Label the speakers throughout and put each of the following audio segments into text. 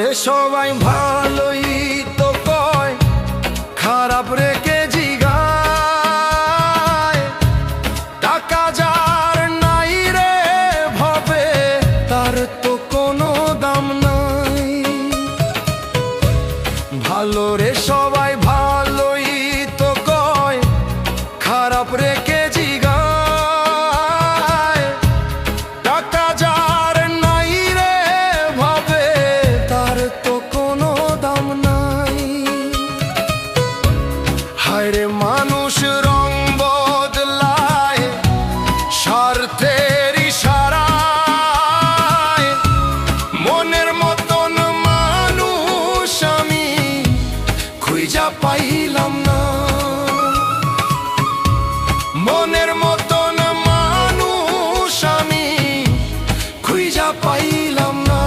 Speaker 1: রে সবাই ভালোই তো কয়, খারাপ রেখে জিগায়। টাকা যার নাই রে ভাবে, তার তো কোনো দাম নাই। ভালো রে সবাই ভালোই তো কয়, খারাপ রেখে জিগায়। টাকা যার নাই রে ভাবে, তার তো কোনো দাম নাই। হায় রে মানুষ রং বদলায় স্বার্থের ইশারায়। মনের মতন মানুষ আমি খুঁজা পাইলাম না। মনের মতন মানুষ আমি খুঁজা পাইলাম না।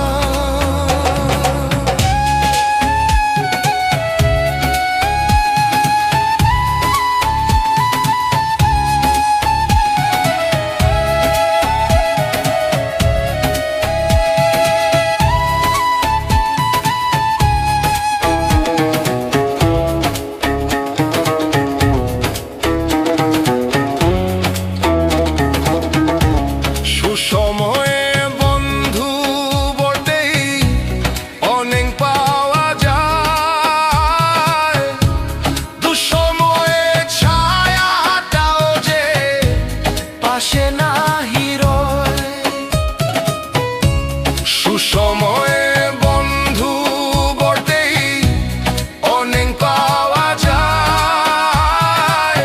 Speaker 1: সময়ে বন্ধু বটেই অনেক পাওয়া যায়। দুঃসময়ে ছায়াটাও যে পাশে নাহি রয়। সুসময়ে বন্ধু বটেই অনেক পাওয়া যায়।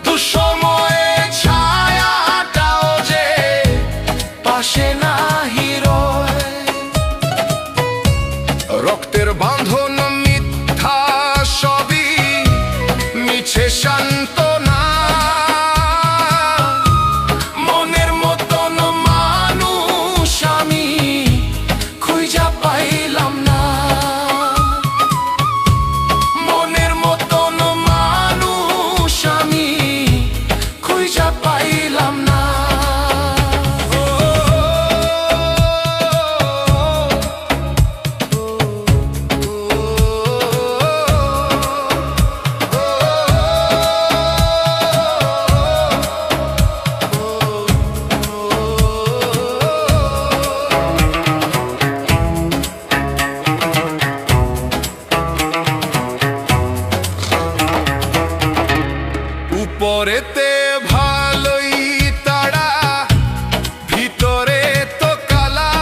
Speaker 1: দুঃসময়ে ছায়াটাও যে পাশে নাহি রয়। রক্তের বাঁধন মিথ্যা সবই মিছে সান্ত্বনা। মনের মতন মানুষ আমি খুঁজা পাইলাম না। মনের মতন মানুষ আমি খুঁজা পাইলাম না। উপরেতে ভালোই তারা, ভিতরে তো কালা।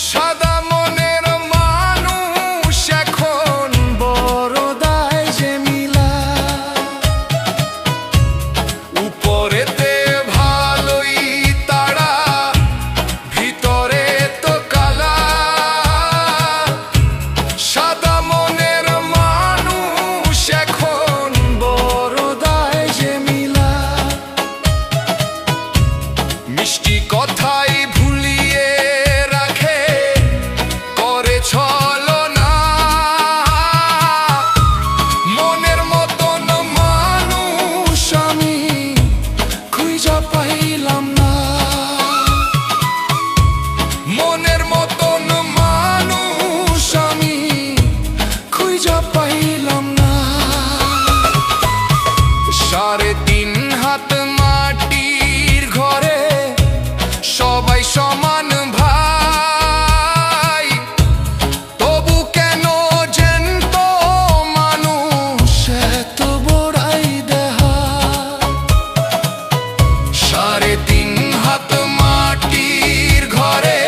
Speaker 1: সাদা মনের মানুষ এখন বড় দায় যে মিলা। উপরেতে ভালোই তারা, ভিতরে তো কালা। সাদা মনের মানুষ এখন বড় দায় যে মিলা। মিষ্টি কথাই ভুলিয়ে রাখে, করে ছলনা। মনের মতন মানুষ আমি খুঁজা পাইলাম না। মনের মতন মানুষ আমি খুঁজা পাইলাম না। 3.5 হাত মাটির ঘরে সবাই সমান ভাই। তবু কেন জ্যান্ত মানুষ এত বড়াই দেহা। 3.5 হাত মাটির ঘরে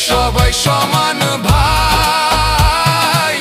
Speaker 1: সবাই সমান ভাই।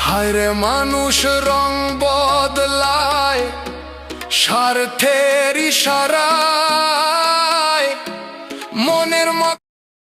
Speaker 1: হায়রে মানুষ রং বদলায় স্বার্থের ইশারা